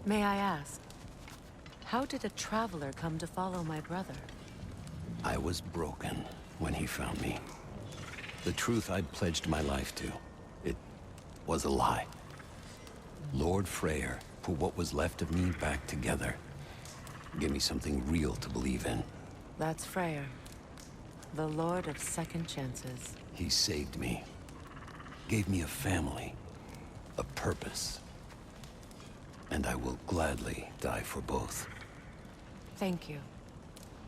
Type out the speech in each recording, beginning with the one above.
May I ask, how did a traveler come to follow my brother? I was broken when he found me. The truth I'd pledged my life to, it was a lie. Lord Freyr put what was left of me back together. Give me something real to believe in. That's Freyr, the Lord of Second Chances. He saved me. Gave me a family, a purpose. And I will gladly die for both. Thank you.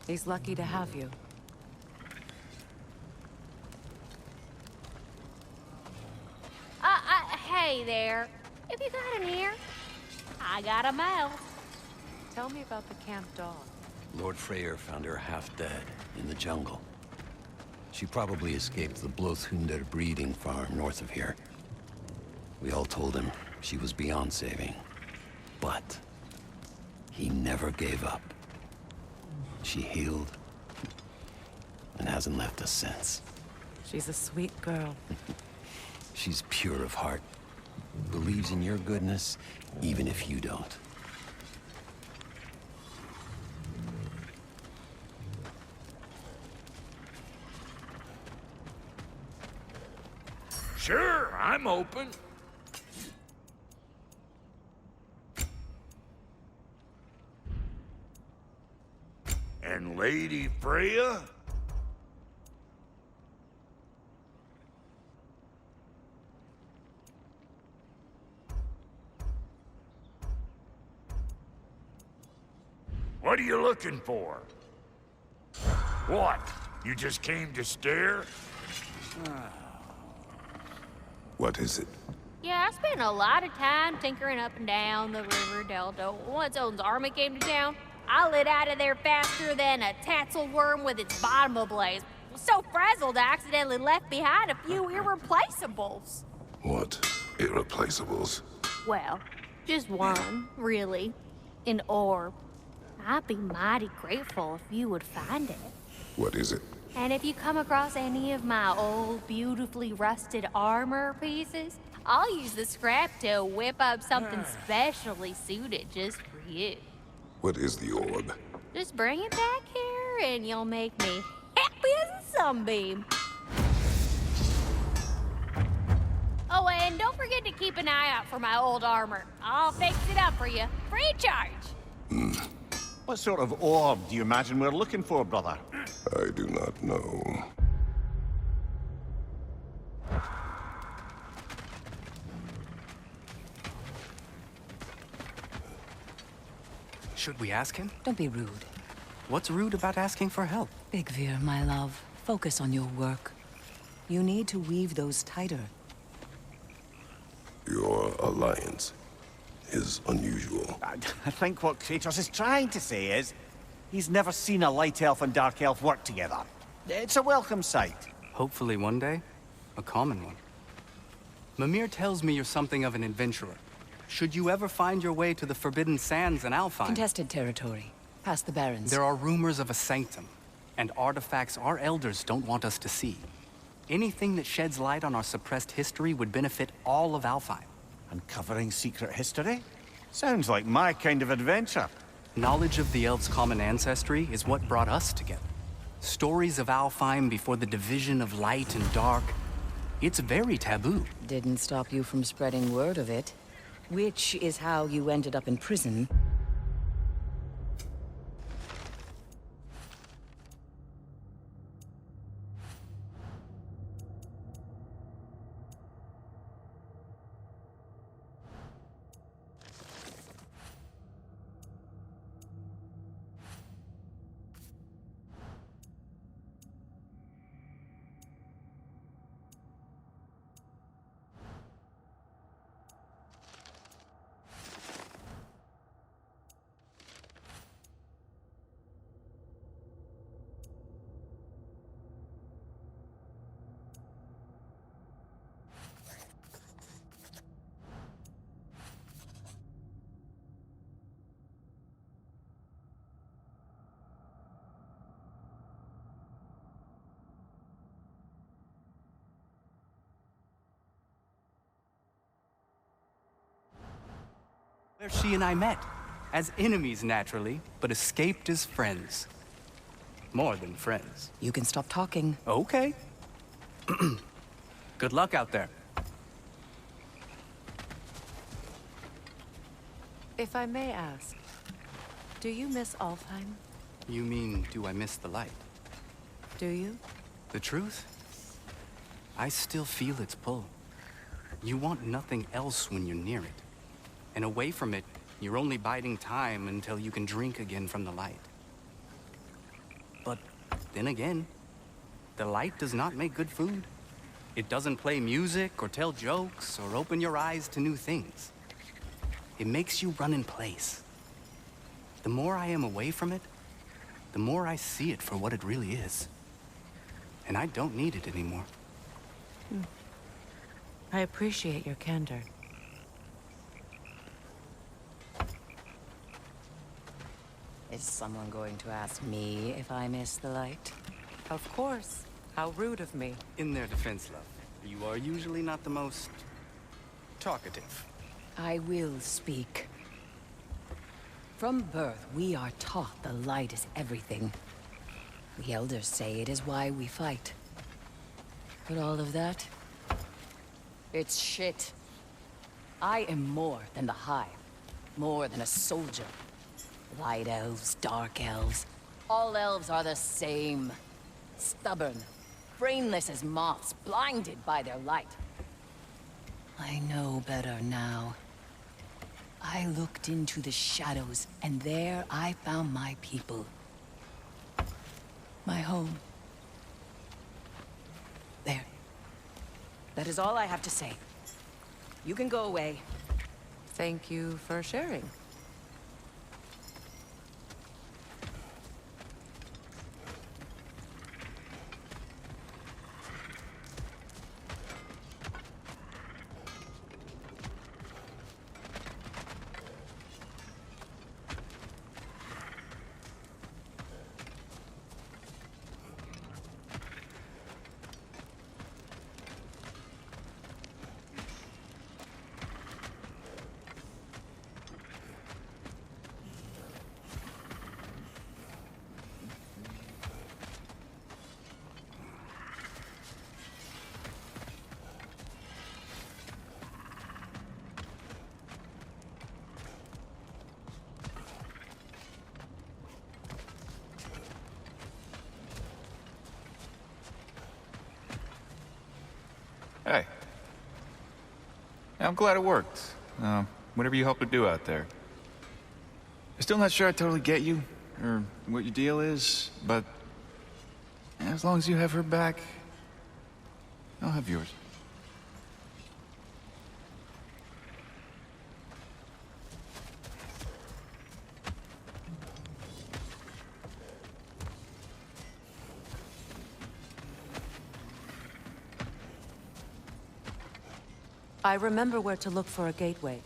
He's lucky to have you. Hey there. Have you got an ear? I got a mouth. Tell me about the camp dog. Lord Freyr found her half dead in the jungle. She probably escaped the Blothunder breeding farm north of here. We all told him she was beyond saving. But he never gave up. She healed and hasn't left us since. She's a sweet girl. She's pure of heart. Believes in your goodness, even if you don't. Sure, I'm open. And Lady Freya? What are you looking for? What? You just came to stare? What is it? Yeah, I spent a lot of time tinkering up and down the river delta. Once Odin's army came to town, I lit out of there faster than a tassel worm with its bottom ablaze. Was so frazzled I accidentally left behind a few irreplaceables. What? Irreplaceables? Well, just one, really. An orb. I'd be mighty grateful if you would find it. What is it? And if you come across any of my old, beautifully rusted armor pieces, I'll use the scrap to whip up something specially suited just for you. What is the orb? Just bring it back here and you'll make me happy as a sunbeam. Oh, and don't forget to keep an eye out for my old armor. I'll fix it up for you, free of charge. What sort of orb do you imagine we're looking for, brother? I do not know. Should we ask him? Don't be rude. What's rude about asking for help? Big Veer, my love, focus on your work. You need to weave those tighter. Your alliance is unusual. I think what Kratos is trying to say is, he's never seen a light elf and dark elf work together. It's a welcome sight. Hopefully one day, a common one. Mimir tells me you're something of an adventurer. Should you ever find your way to the Forbidden Sands in Alfheim... Contested territory. Past the Barrens. There are rumors of a sanctum, and artifacts our elders don't want us to see. Anything that sheds light on our suppressed history would benefit all of Alfheim. Uncovering secret history? Sounds like my kind of adventure. Knowledge of the elves' common ancestry is what brought us together. Stories of Alfheim before the division of light and dark. It's very taboo. Didn't stop you from spreading word of it. Which is how you ended up in prison. Where she and I met. As enemies, naturally, but escaped as friends. More than friends. You can stop talking. Okay. Good luck out there. If I may ask, do you miss Alfheim? You mean, do I miss the light? Do you? The truth? I still feel its pull. You want nothing else when you're near it. And away from it, you're only biding time until you can drink again from the light. But then again, the light does not make good food. It doesn't play music or tell jokes or open your eyes to new things. It makes you run in place. The more I am away from it, the more I see it for what it really is. And I don't need it anymore. I appreciate your candor. Is someone going to ask me if I miss the light? Of course. How rude of me. In their defense, love, you are usually not the most talkative. I will speak. From birth, we are taught the light is everything. The elders say it is why we fight. But all of that, it's shit. I am more than the Hive, more than a soldier. Light elves, dark elves, all elves are the same. Stubborn, brainless as moths, blinded by their light. I know better now. I looked into the shadows, and there I found my people. My home. There. That is all I have to say. You can go away. Thank you for sharing. Hey. I'm glad it worked. Whatever you helped her do out there. I'm still not sure I totally get you, or what your deal is, but as long as you have her back, I'll have yours. I remember where to look for a gateway.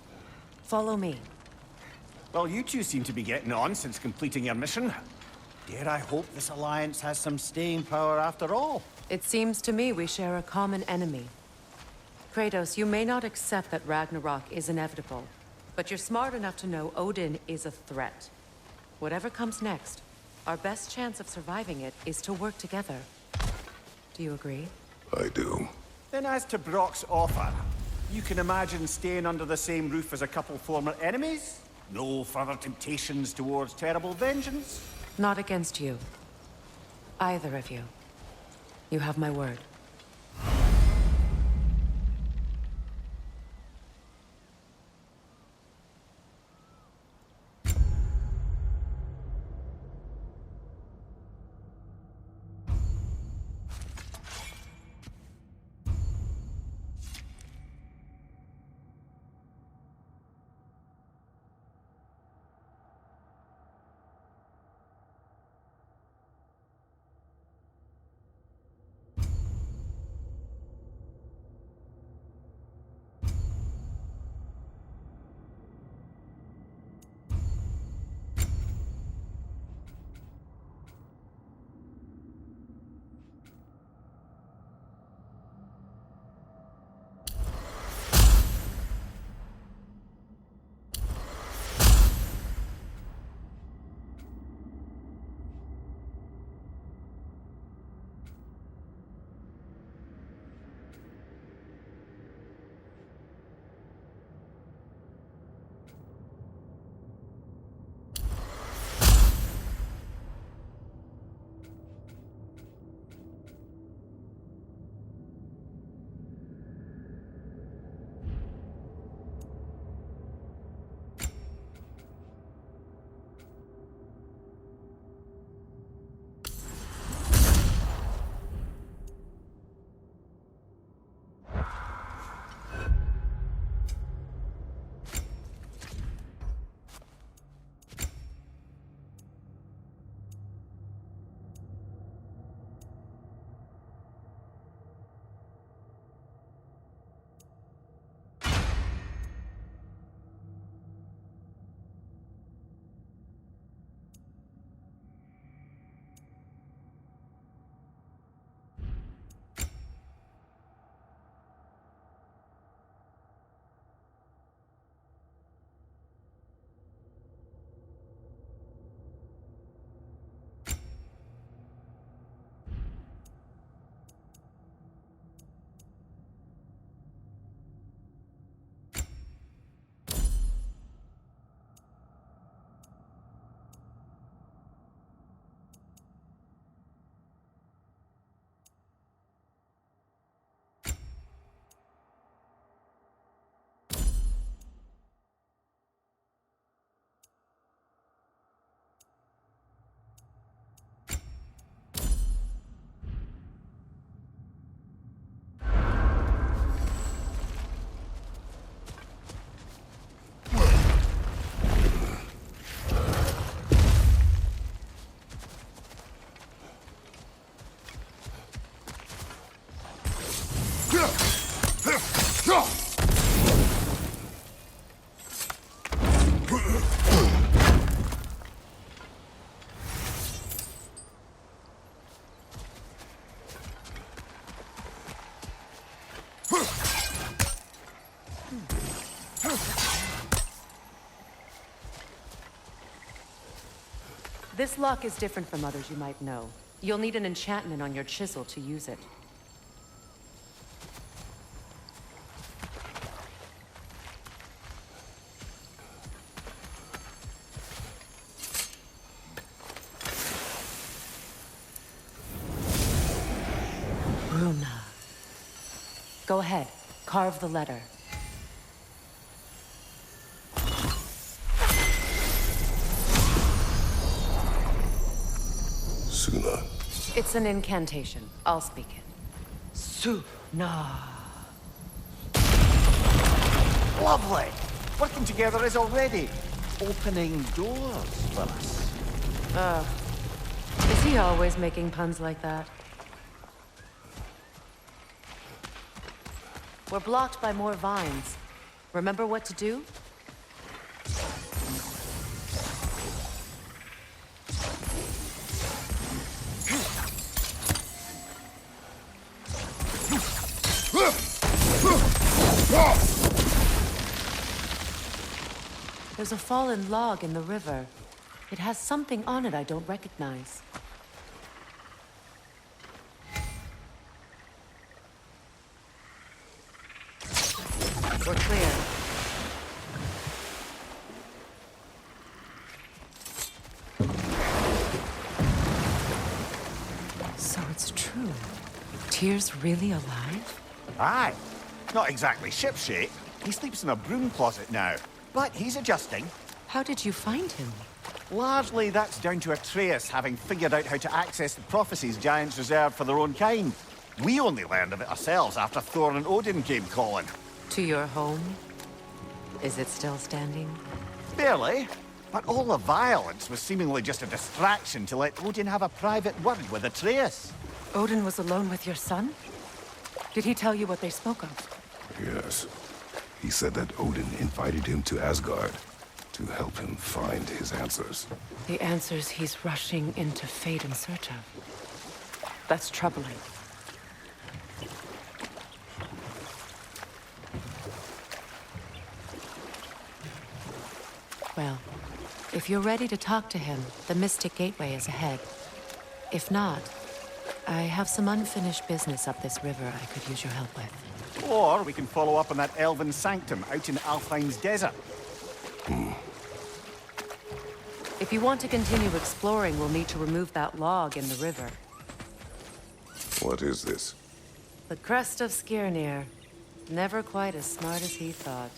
Follow me. Well, you two seem to be getting on since completing your mission. Dare I hope this alliance has some staying power after all? It seems to me we share a common enemy. Kratos, you may not accept that Ragnarok is inevitable, but you're smart enough to know Odin is a threat. Whatever comes next, our best chance of surviving it is to work together. Do you agree? I do. Then as to Brock's offer, you can imagine staying under the same roof as a couple former enemies? No further temptations towards terrible vengeance? Not against you. Either of you. You have my word. This lock is different from others you might know. You'll need an enchantment on your chisel to use it. Runa. Go ahead. Carve the letter. Suna. It's an incantation. I'll speak it. Suna. Lovely! Working together is already opening doors for us. Is he always making puns like that? We're blocked by more vines. Remember what to do? There's a fallen log in the river. It has something on it I don't recognize. We're clear. So it's true. Tyr's really alive? Aye. Not exactly shipshape. He sleeps in a broom closet now. But he's adjusting. How did you find him? Largely, that's down to Atreus having figured out how to access the prophecies giants reserved for their own kind. We only learned of it ourselves after Thor and Odin came calling. To your home? Is it still standing? Barely. But all the violence was seemingly just a distraction to let Odin have a private word with Atreus. Odin was alone with your son? Did he tell you what they spoke of? Yes. He said that Odin invited him to Asgard to help him find his answers. The answers he's rushing into fate in search of. That's troubling. Well, if you're ready to talk to him, the Mystic Gateway is ahead. If not, I have some unfinished business up this river I could use your help with. Or we can follow up on that elven sanctum out in Alfheim's desert. If you want to continue exploring, we'll need to remove that log in the river. What is this? The crest of Skirnir. Never quite as smart as he thought.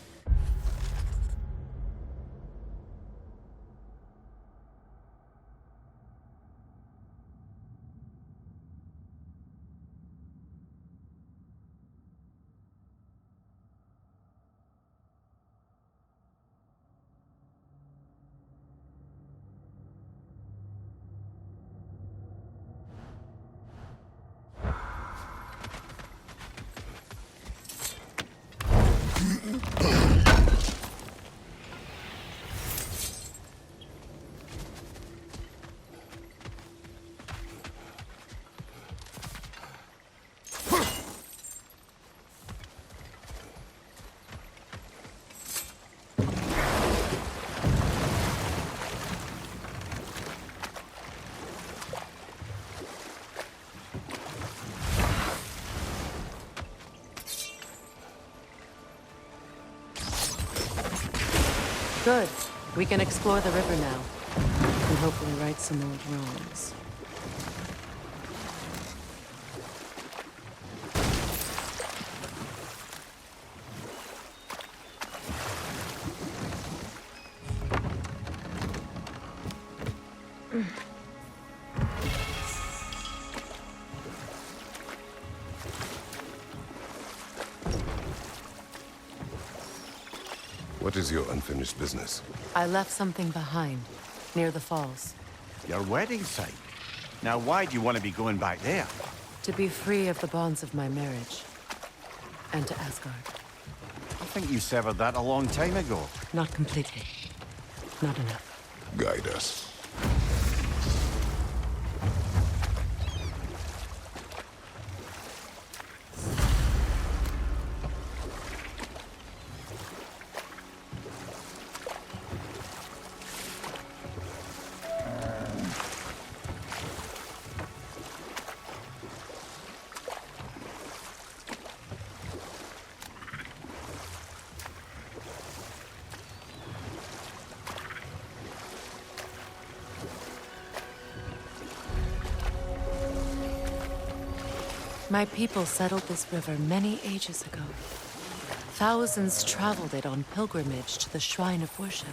Good. We can explore the river now. And hopefully right some old wrongs. What is your unfinished business? I left something behind, near the falls. Your wedding site. Now, why do you want to be going back there? To be free of the bonds of my marriage. And to Asgard. I think you severed that a long time ago. Not completely. Not enough. Guide us. My people settled this river many ages ago. Thousands traveled it on pilgrimage to the shrine of worship.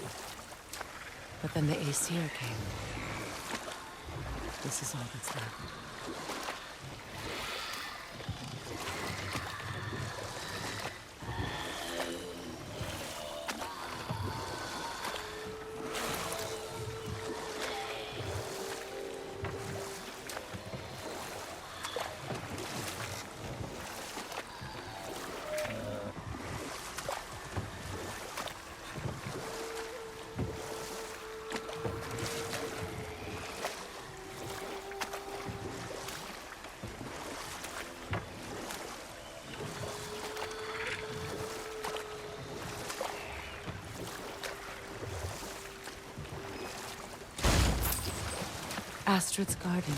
But then the Æsir came. This is all that's left. Astrid's garden.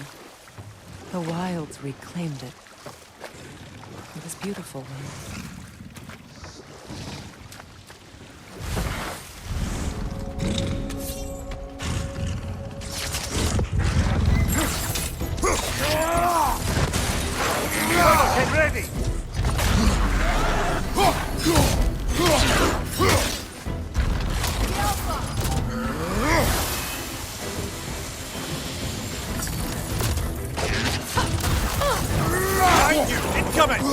The wilds reclaimed it. It was beautiful once. Get ready! Behind you! Incoming!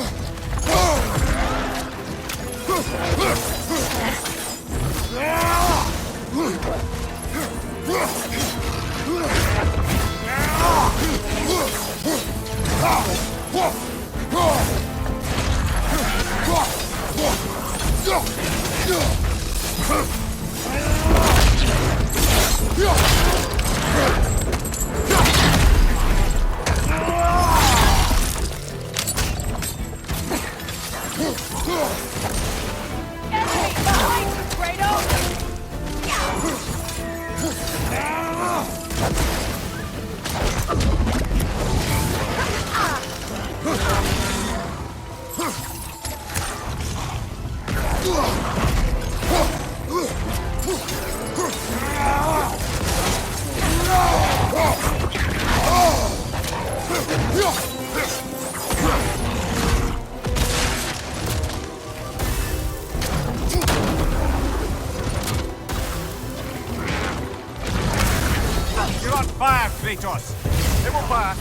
You're on fire, Kratos! It will fire!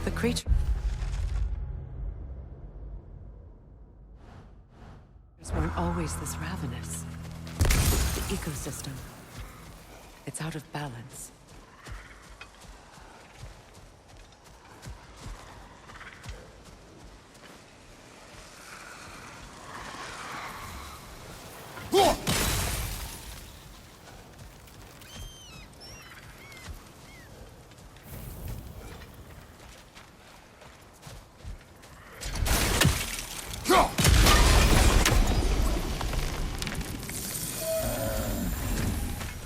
The creature weren't always this ravenous. The ecosystem. It's out of balance.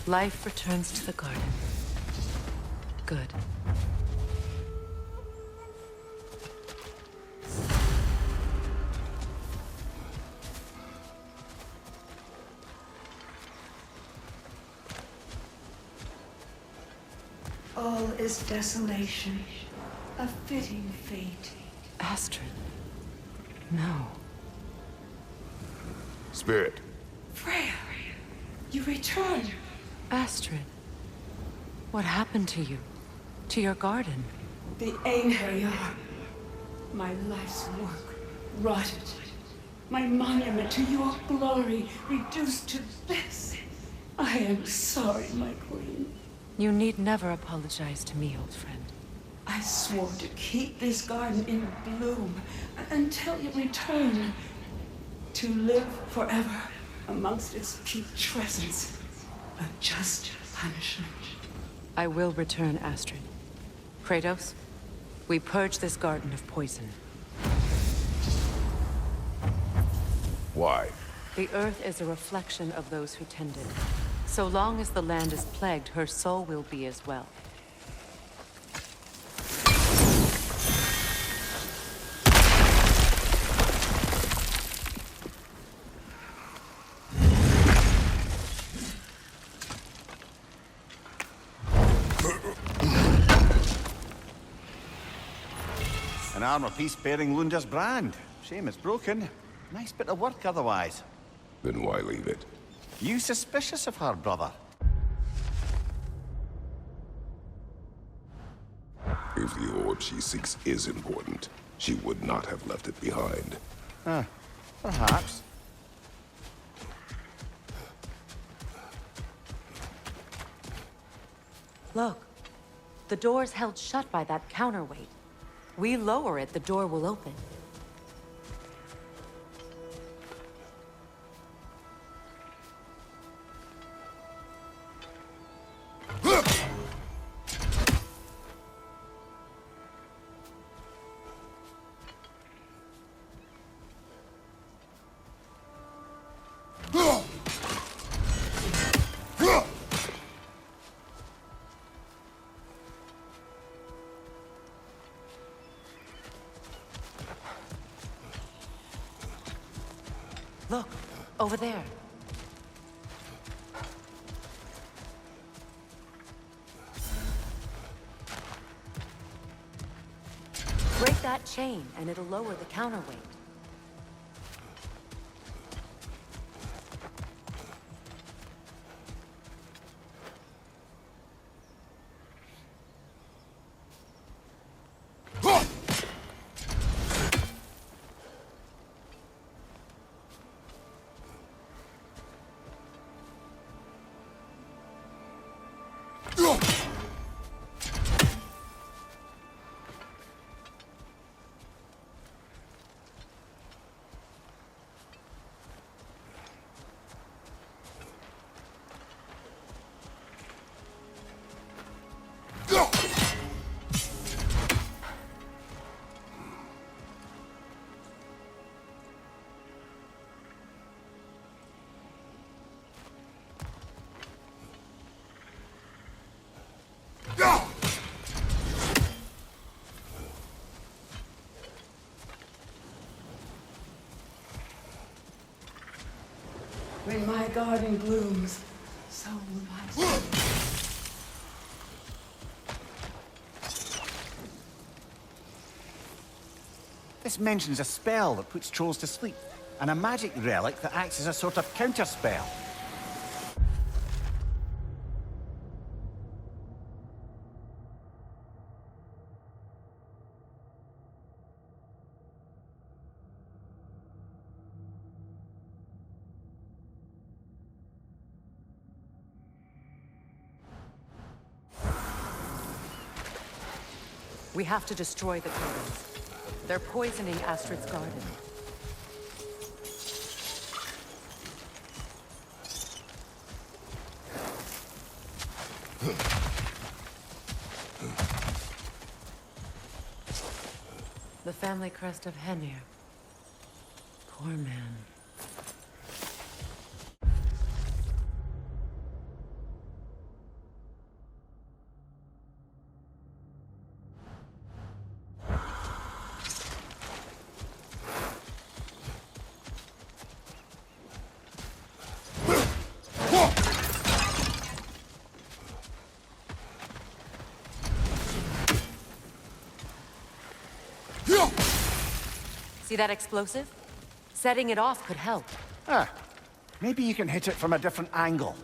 Life returns to the garden. Good. is desolation, a fitting fate. Astrid. No. Spirit. Freya, you return. Astrid. What happened to you? To your garden? The Einherjar. My life's work rotted. My monument to your glory reduced to this. I am sorry, my queen. You need never apologize to me, old friend. I swore to keep this garden in bloom until you return. To live forever amongst its putrescence. A just punishment. I will return, Astrid. Kratos, we purge this garden of poison. Why? The earth is a reflection of those who tend it. So long as the land is plagued, her soul will be as well. An armor piece bearing Lunda's brand. Shame it's broken. Nice bit of work otherwise. Then why leave it? You suspicious of her, brother? If the orb she seeks is important, she would not have left it behind. Perhaps. Look, the door's held shut by that counterweight. We lower it, the door will open. Look, over there. Break that chain, and it'll lower the counterweight. When my garden blooms, so will my This mentions a spell that puts trolls to sleep, and a magic relic that acts as a sort of counterspell. We have to destroy the totems. They're poisoning Astrid's garden. The family crest of Vanir. Poor man. See that explosive? Setting it off could help. Ah, maybe you can hit it from a different angle.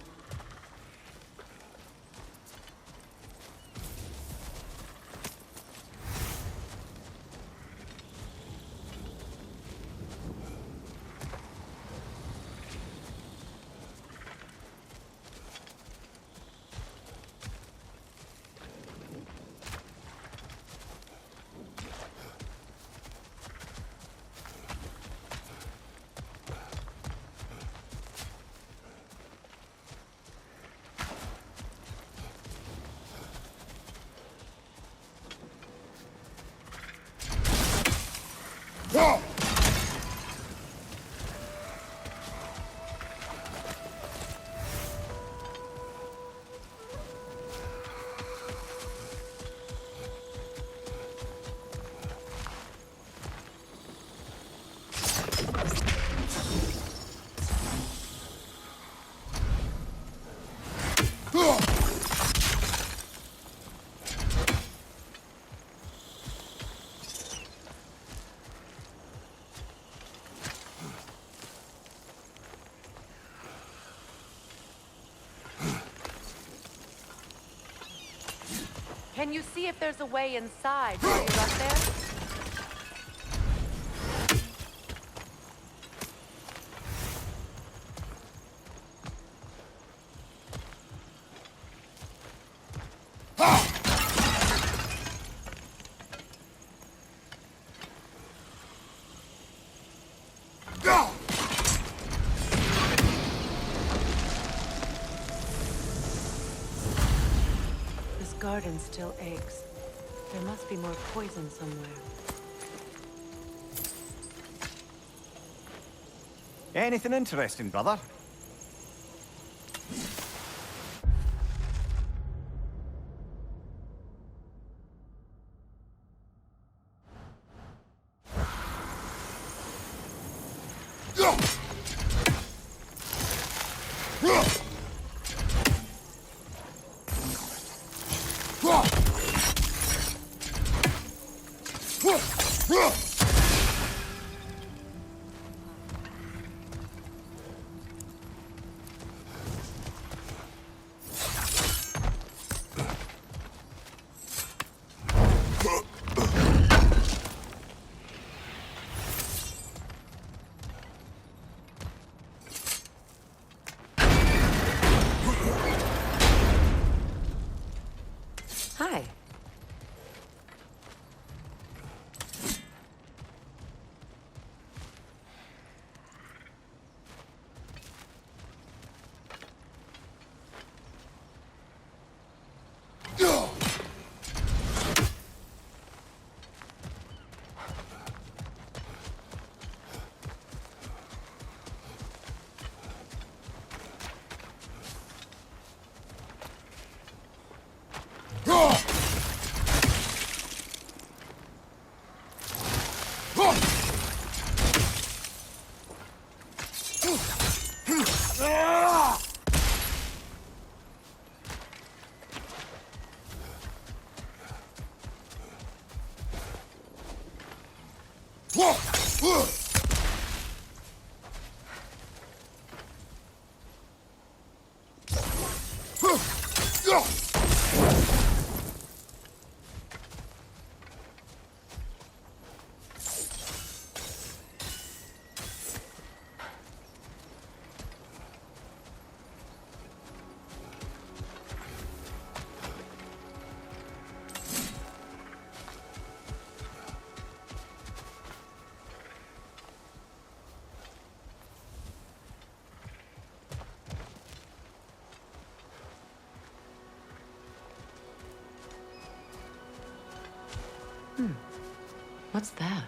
Can you see if there's a way inside while you're up there? Garden still aches. There must be more poison somewhere. Anything interesting, brother? Hi. What's that?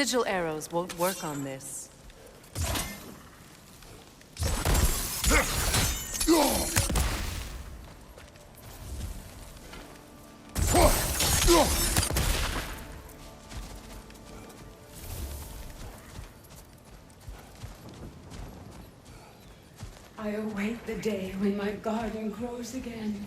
Sigil arrows won't work on this. I await the day when my garden grows again.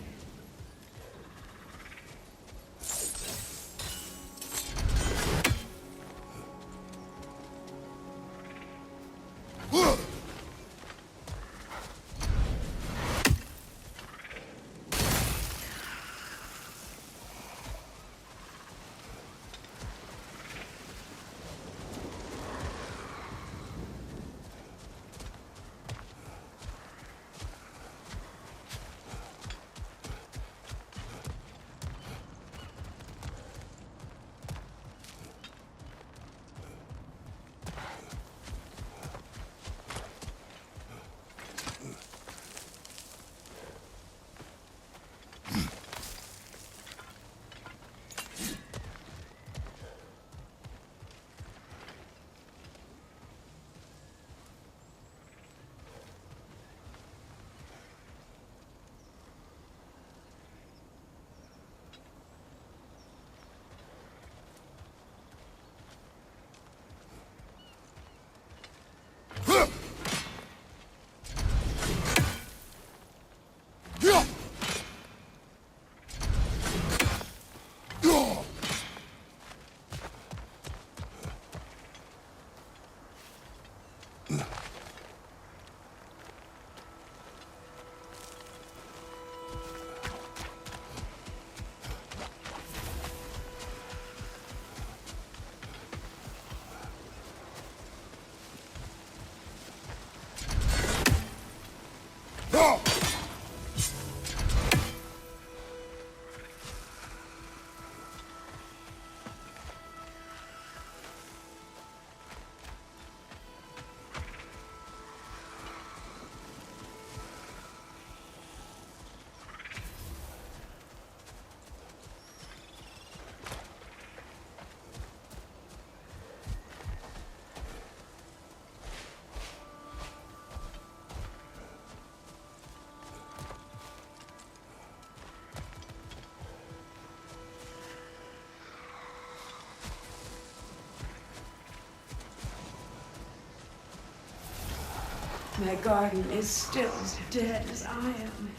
My garden is still as dead as I am.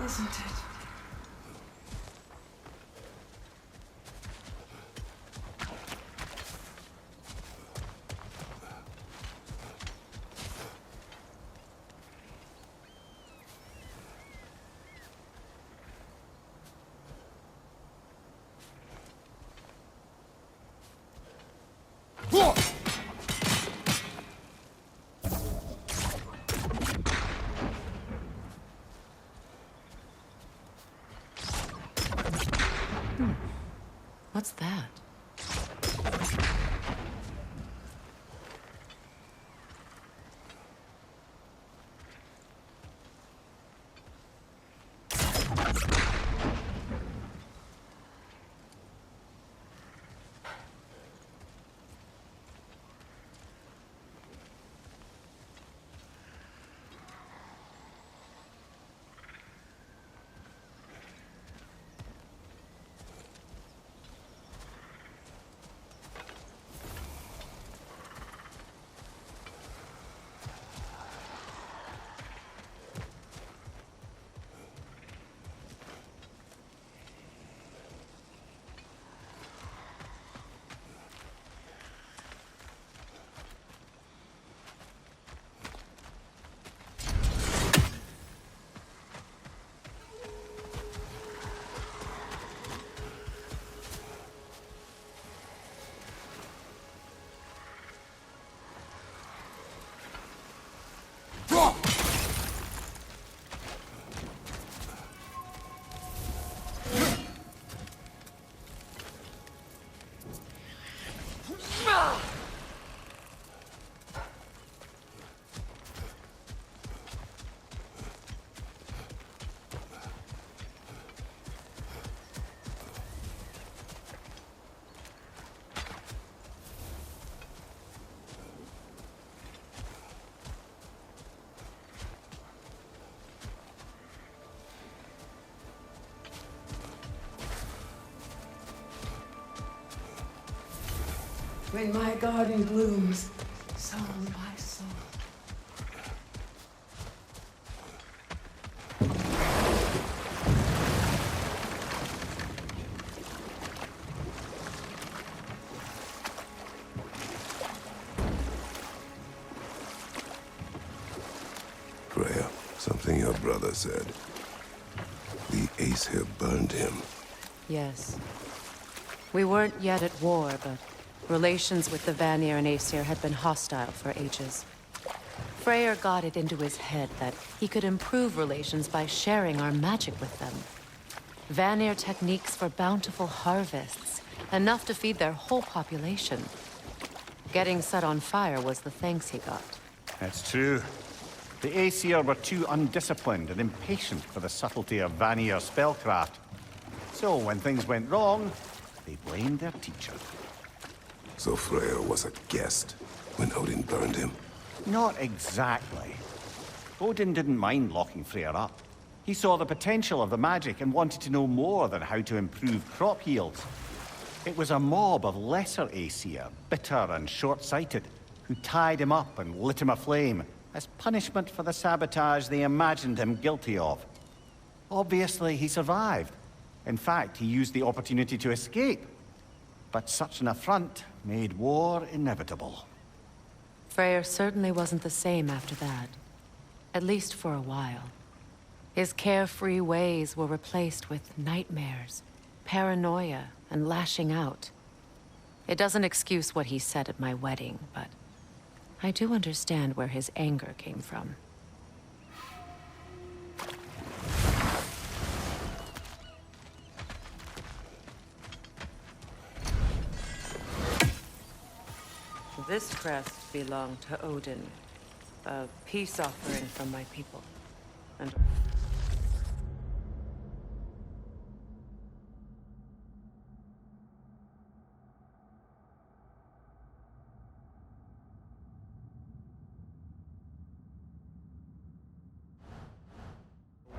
Isn't it? What's that? When my garden blooms, so my soul. Freya, something your brother said. The Æsir burned him. Yes. We weren't yet at war, but relations with the Vanir and Æsir had been hostile for ages. Freyr got it into his head that he could improve relations by sharing our magic with them. Vanir techniques for bountiful harvests, enough to feed their whole population. Getting set on fire was the thanks he got. That's true. The Æsir were too undisciplined and impatient for the subtlety of Vanir spellcraft. So when things went wrong, they blamed their teacher. So Freya was a guest when Odin burned him? Not exactly. Odin didn't mind locking Freyr up. He saw the potential of the magic and wanted to know more than how to improve crop yields. It was a mob of lesser Æsir, bitter and short-sighted, who tied him up and lit him aflame as punishment for the sabotage they imagined him guilty of. Obviously, he survived. In fact, he used the opportunity to escape. But such an affront made war inevitable. Freyr certainly wasn't the same after that. At least for a while. His carefree ways were replaced with nightmares, paranoia, and lashing out. It doesn't excuse what he said at my wedding, but I do understand where his anger came from. This crest belonged to Odin, a peace offering from my people. And a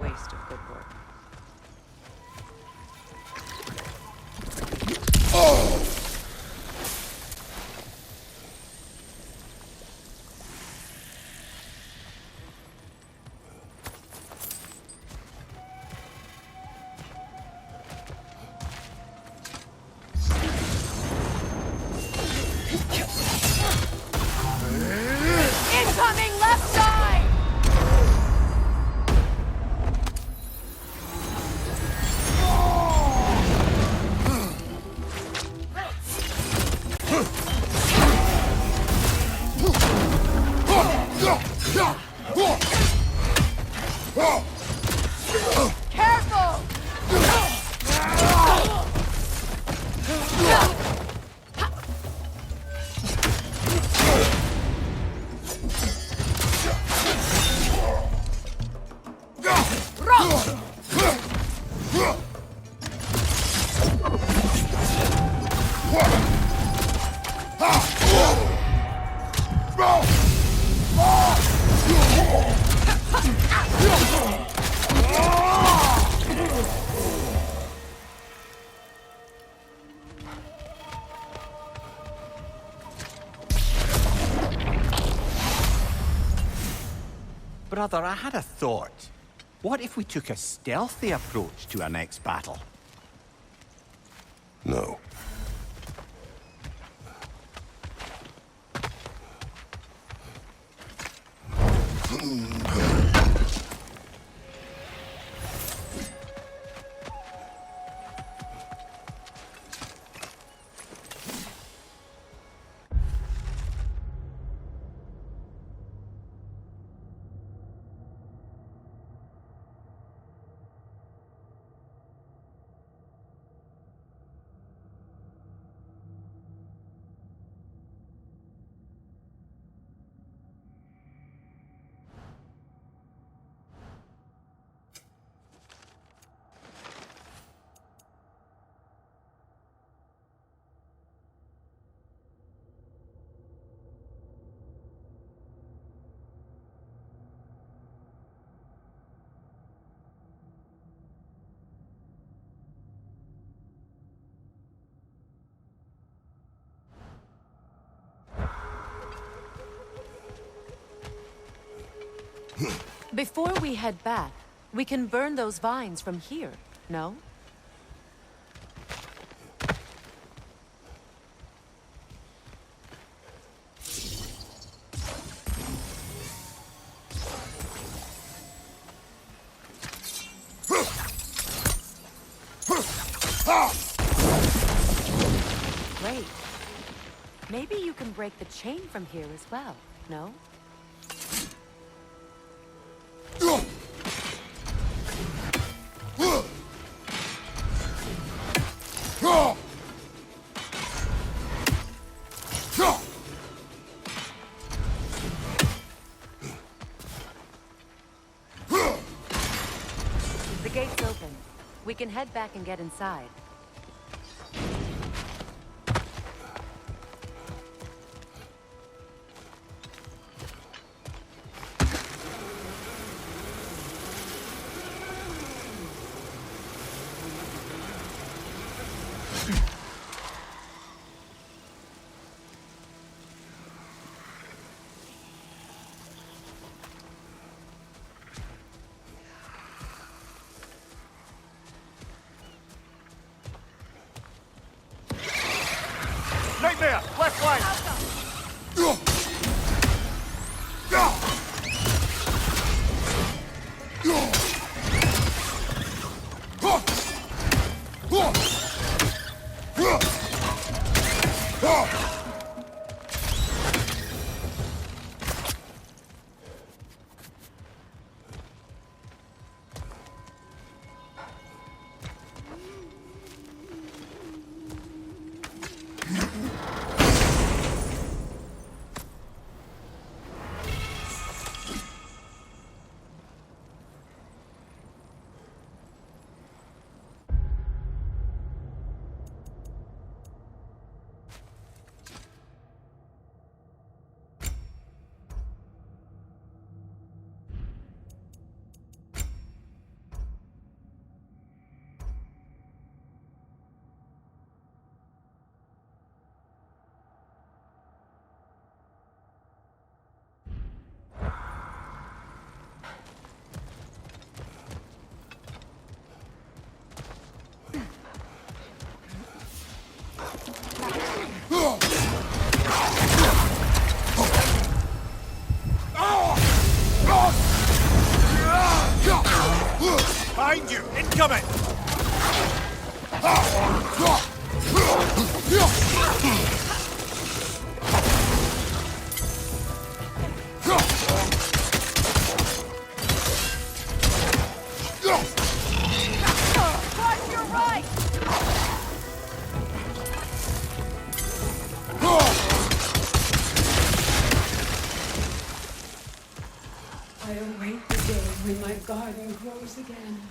waste of good work. Incoming left side! Careful! Brother, I had a thought. What if we took a stealthy approach to our next battle? No. Before we head back, we can burn those vines from here, no? Great. Maybe you can break the chain from here as well, no? The gate's open. We can head back and get inside. Right there! Left flank! Behind you! Incoming! Watch your right! I await the day when my garden grows again.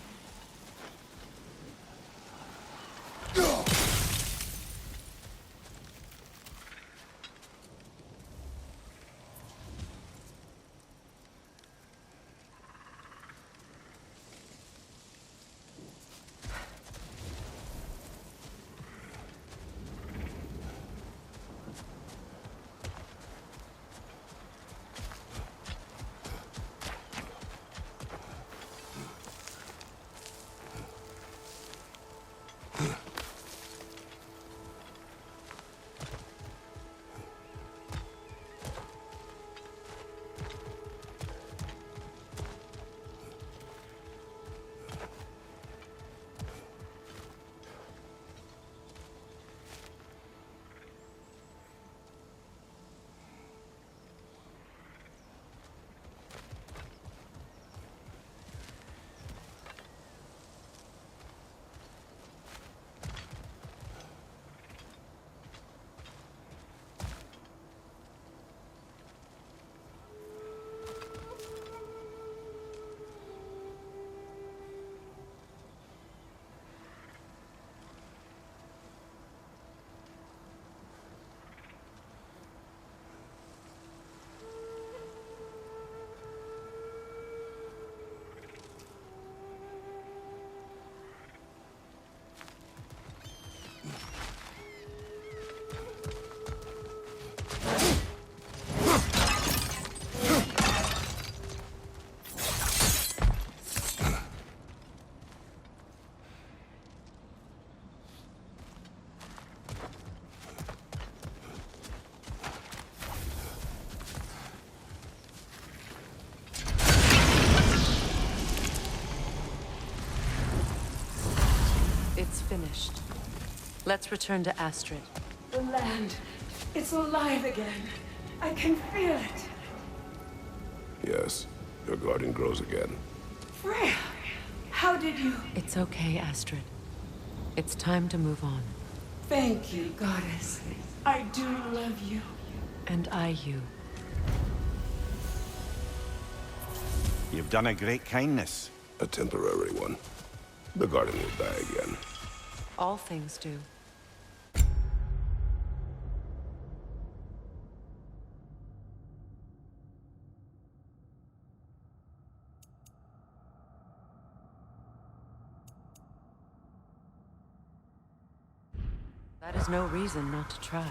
Let's return to Astrid. The land, it's alive again. I can feel it. Yes, your garden grows again. Freya, how did you... It's okay, Astrid. It's time to move on. Thank you, goddess. I do love you. And I you. You've done a great kindness. A temporary one. The garden will die again. All things do. That is no reason not to try.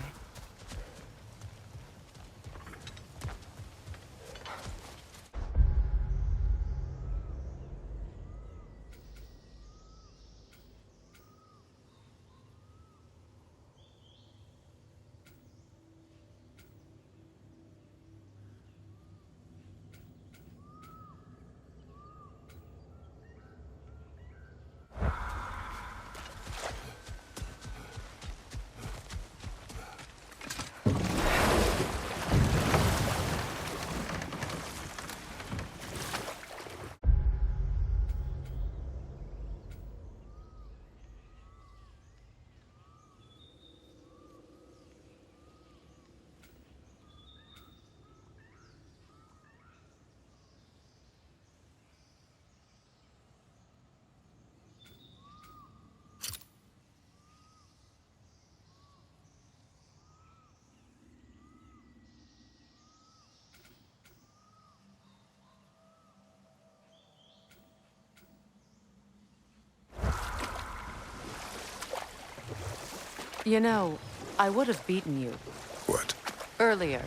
You know, I would have beaten you. What? Earlier,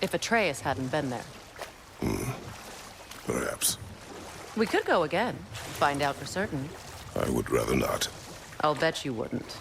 if Atreus hadn't been there. Perhaps. We could go again, find out for certain. I would rather not. I'll bet you wouldn't.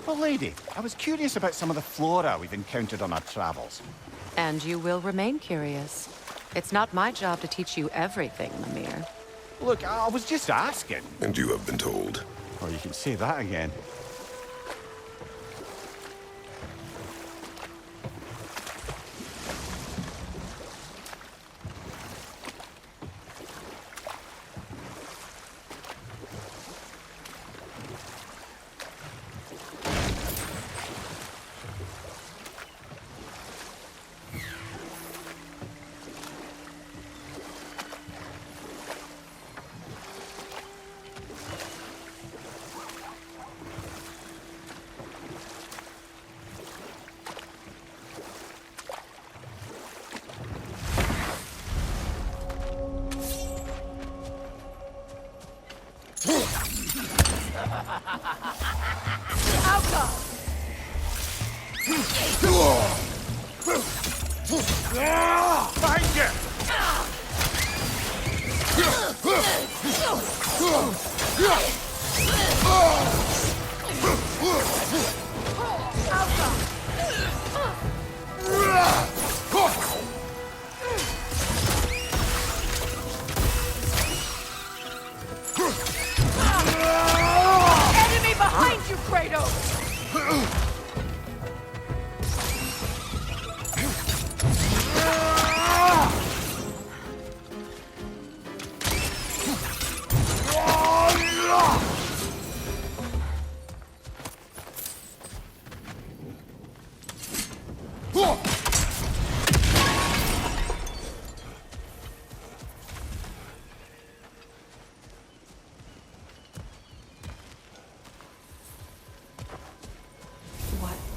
Well, lady, I was curious about some of the flora we've encountered on our travels. And you will remain curious. It's not my job to teach you everything, Mimir. Look, I was just asking. And you have been told. Oh, you can say that again. Find it! Enemy behind you, Kratos!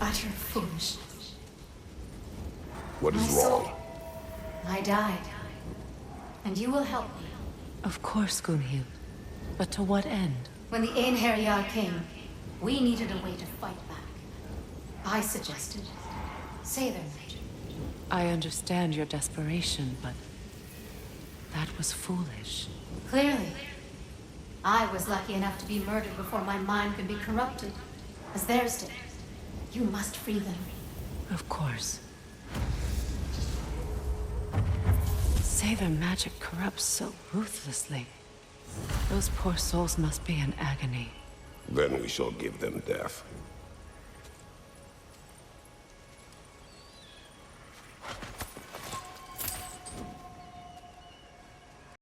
Utter foolishness. What is My soul. wrong? I died. And you will help me. Of course, Gunhild. But to what end? When the Einherjar came, we needed a way to fight back. I suggested say their magic. I understand your desperation, but that was foolish. Clearly. I was lucky enough to be murdered before my mind could be corrupted, as theirs did. You must free them. Of course. Say their magic corrupts so ruthlessly. Those poor souls must be in agony. Then we shall give them death.